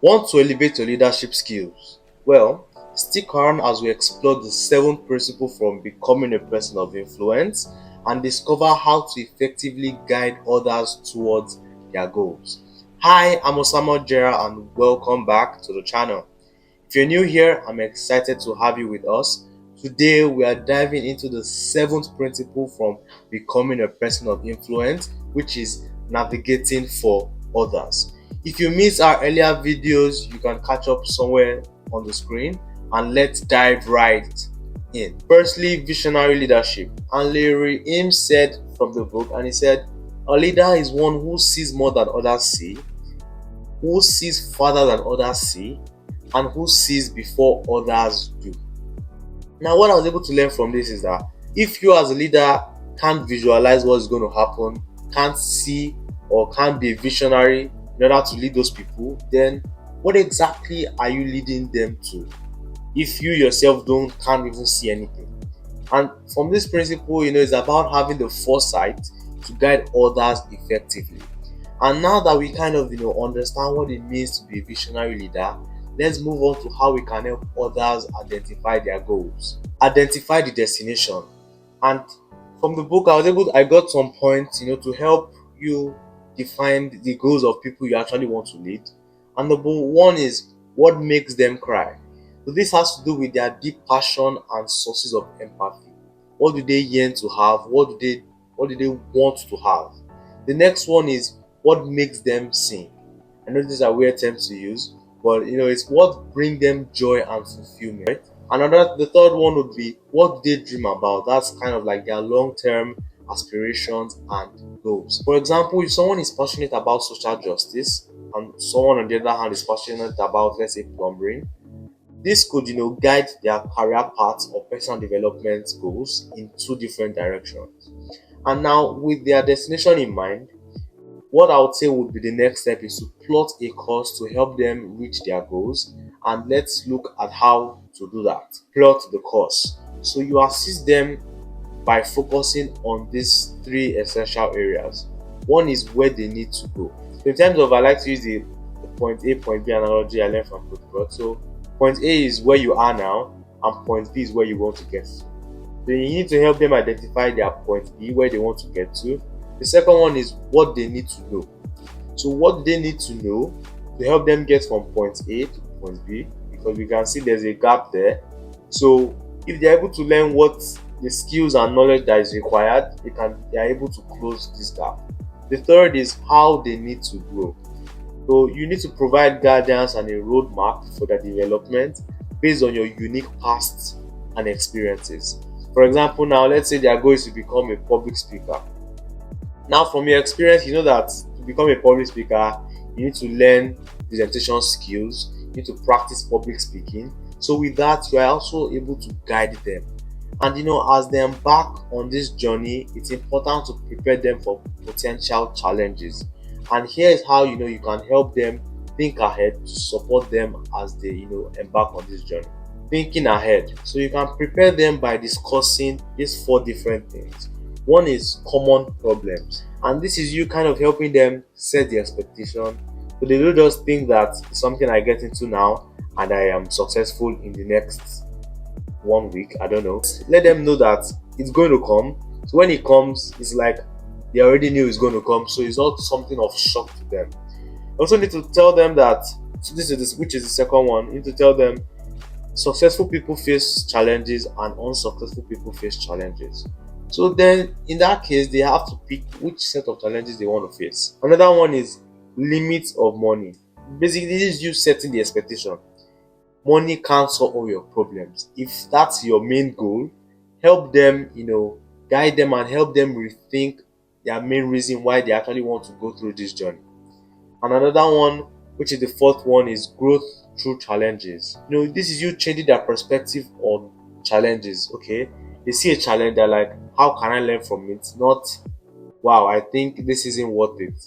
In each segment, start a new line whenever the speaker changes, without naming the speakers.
Want to elevate your leadership skills? Well, stick around as we explore the 7th principle from becoming a person of influence and discover how to effectively guide others towards their goals. Hi, I'm Osama Jera and welcome back to the channel. If you're new here, I'm excited to have you with us. Today, we are diving into the 7th principle from becoming a person of influence, which is navigating for others. If you missed our earlier videos, you can catch up somewhere on the screen and let's dive right in. Firstly, visionary leadership. And Larry Im said from the book, and he said, a leader is one who sees more than others see, who sees farther than others see, and who sees before others do. Now, what I was able to learn from this is that if you as a leader can't visualize what's going to happen, can't see or can't be visionary in order to lead those people, then what exactly are you leading them to if you yourself can't even see anything? And from this principle, it's about having the foresight to guide others effectively. And now that we kind of understand what it means to be a visionary leader, let's move on to how we can help others identify their goals, identify the destination. And from the book, I got some points, to help you define the goals of people you actually want to lead. And number one is what makes them cry. So this has to do with their deep passion and sources of empathy. What do they yearn to have? What do they want to have? The next one is what makes them sing. I know these are weird terms to use, but it's what brings them joy and fulfillment. Right? The third one would be what they dream about. That's kind of like their long-term aspirations and goals. For example, if someone is passionate about social justice and someone on the other hand is passionate about, let's say, plumbing, this could, guide their career paths or personal development goals in two different directions. And now, with their destination in mind, what I would say would be the next step is to plot a course to help them reach their goals. And let's look at how to do that. Plot the course. So you assist them by focusing on these three essential areas. One is where they need to go. So in terms of, I like to use the point A, point B analogy I learned from Coach. So point A is where you are now, and point B is where you want to get to. So you need to help them identify their point B, where they want to get to. The second one is what they need to know. So what they need to know to help them get from point A to point B, because we can see there's a gap there. So if they're able to learn what the skills and knowledge that is required, they are able to close this gap. The third is how they need to grow. So you need to provide guidance and a roadmap for their development based on your unique past and experiences. For example, now let's say their goal is to become a public speaker. Now, from your experience, you know that to become a public speaker, you need to learn presentation skills, you need to practice public speaking. So, with that, you are also able to guide them. And as they embark on this journey, it's important to prepare them for potential challenges. And here is how you can help them think ahead to support them as they embark on this journey. Thinking ahead. So you can prepare them by discussing these four different things. One is common problems, and this is you kind of helping them set the expectation so they don't just think that it's something I get into now and I am successful in the next 1 week. I don't know. Let them know that it's going to come. So when it comes, it's like they already knew it's going to come, so it's not something of shock to them. Also need to tell them that, so which is the second one. You need to tell them successful people face challenges and unsuccessful people face challenges. So then in that case, they have to pick which set of challenges they want to face. Another one is limits of money. Basically, this is you setting the expectation. Money can't solve all your problems. If that's your main goal, help them, guide them and help them rethink their main reason why they actually want to go through this journey. And another one, which is the fourth one, is growth through challenges. This is you changing their perspective on challenges. Okay, they see a challenge, they're like, how can I learn from it? Not, wow, I think this isn't worth it.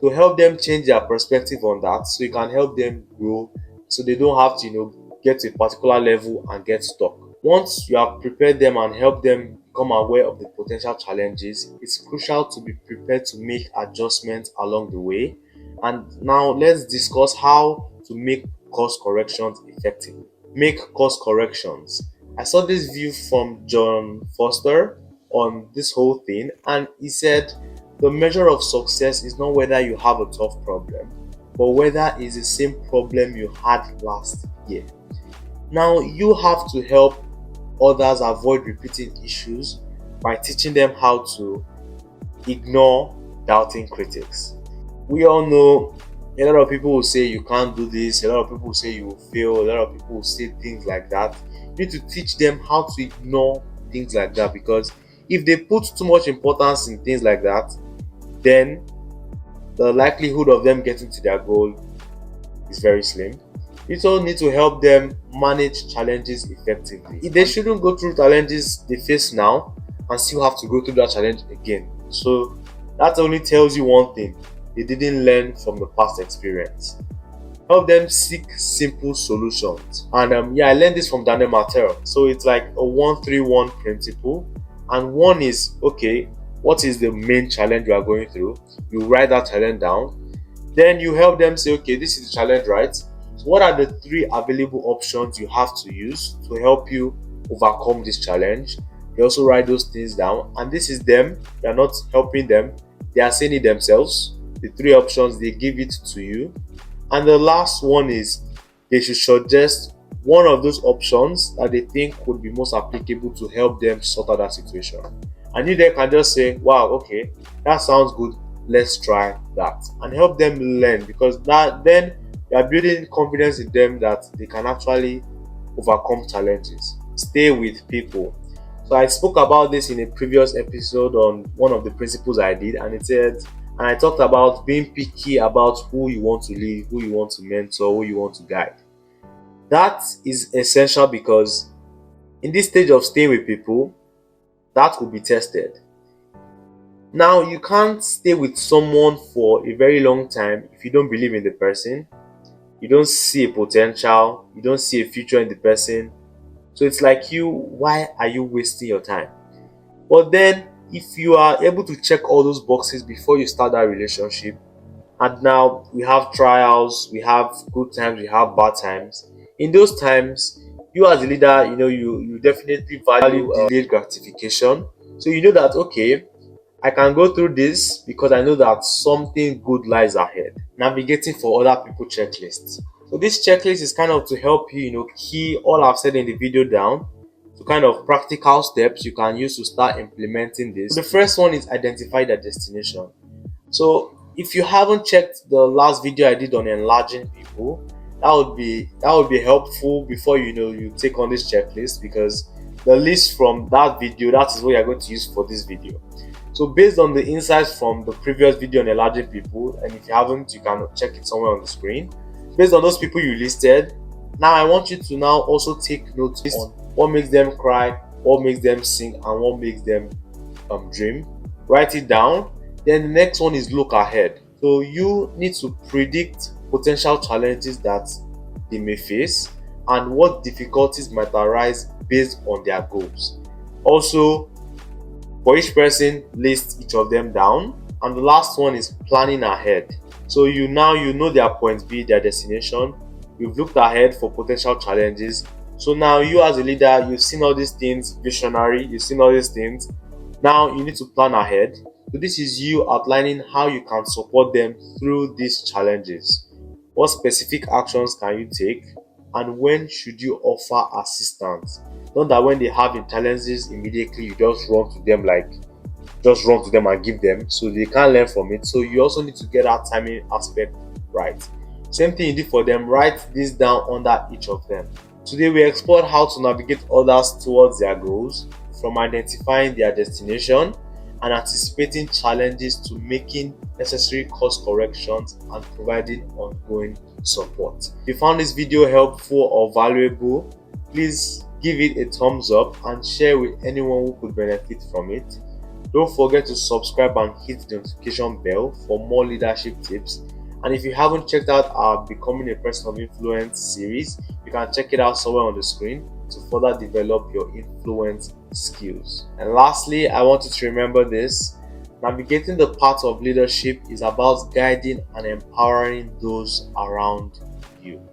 So help them change their perspective on that so you can help them grow so they don't have to, get to a particular level and get stuck. Once you have prepared them and help them become aware of the potential challenges, it's crucial to be prepared to make adjustments along the way. And now let's discuss how to make course corrections effectively. Make course corrections. I saw this view from John Foster on this whole thing, and he said the measure of success is not whether you have a tough problem, but whether it's the same problem you had last year. Now, you have to help others avoid repeating issues by teaching them how to ignore doubting critics. We all know a lot of people will say you can't do this, a lot of people will say you will fail, a lot of people will say things like that. You need to teach them how to ignore things like that, because if they put too much importance in things like that, then the likelihood of them getting to their goal is very slim. You also need to help them manage challenges effectively. They shouldn't go through challenges they face now and still have to go through that challenge again. So that only tells you one thing: they didn't learn from the past experience. Help them seek simple solutions. And I learned this from Daniel Martel. So it's like a 1-3-1 principle. And one is, okay, what is the main challenge you are going through? You write that challenge down. Then you help them say, okay, this is the challenge, right? So what are the 3 available options you have to use to help you overcome this challenge? They also write those things down, and this is them. They are not helping them, they are saying it themselves. The 3 options, they give it to you. And the last one is they should suggest one of those options that they think would be most applicable to help them sort out that situation. And you then can just say, wow, okay, that sounds good, let's try that, and help them learn, because that then you are building confidence in them that they can actually overcome challenges. Stay with people. So I spoke about this in a previous episode on one of the principles I did, and I talked about being picky about who you want to lead, who you want to mentor, who you want to guide. That is essential because in this stage of staying with people, that will be tested. Now, you can't stay with someone for a very long time if you don't believe in the person, you don't see a potential, you don't see a future in the person. So it's like, why are you wasting your time? But then, if you are able to check all those boxes before you start that relationship, and now we have trials, we have good times, we have bad times. In those times, you as a leader, you definitely value delayed gratification. So you know that, okay, I can go through this because I know that something good lies ahead. Navigating for other people checklists. So this checklist is kind of to help you, key all I've said in the video down to kind of practical steps you can use to start implementing this. So the first one is identify the destination. So if you haven't checked the last video I did on enlarging people, that would be helpful before you take on this checklist, because the list from that video, that is what you're going to use for this video. So based on the insights from the previous video on enlarging people, and if you haven't, you can check it somewhere on the screen. Based on those people you listed, now I want you to now also take notes on what makes them cry, what makes them sing, and what makes them dream. Write it down. Then the next one is look ahead. So you need to predict potential challenges that they may face and what difficulties might arise based on their goals. Also, for each person, list each of them down. And the last one is planning ahead. So you know their point B, their destination. You've looked ahead for potential challenges. So now you as a leader, you've seen all these things, visionary, you've seen all these things. Now you need to plan ahead. So this is you outlining how you can support them through these challenges. What specific actions can you take, and when should you offer assistance? Not that when they have challenges immediately you just run to them and give them, so they can't learn from it. So you also need to get that timing aspect right. Same thing you do for them, write this down under each of them. Today we explored how to navigate others towards their goals, from identifying their destination and anticipating challenges to making necessary course corrections and providing ongoing support. If you found this video helpful or valuable, please give it a thumbs up and share with anyone who could benefit from it. Don't forget to subscribe and hit the notification bell for more leadership tips. And if you haven't checked out our Becoming a Person of Influence series, you can check it out somewhere on the screen to further develop your influence skills. And lastly, I want you to remember this: navigating the path of leadership is about guiding and empowering those around you.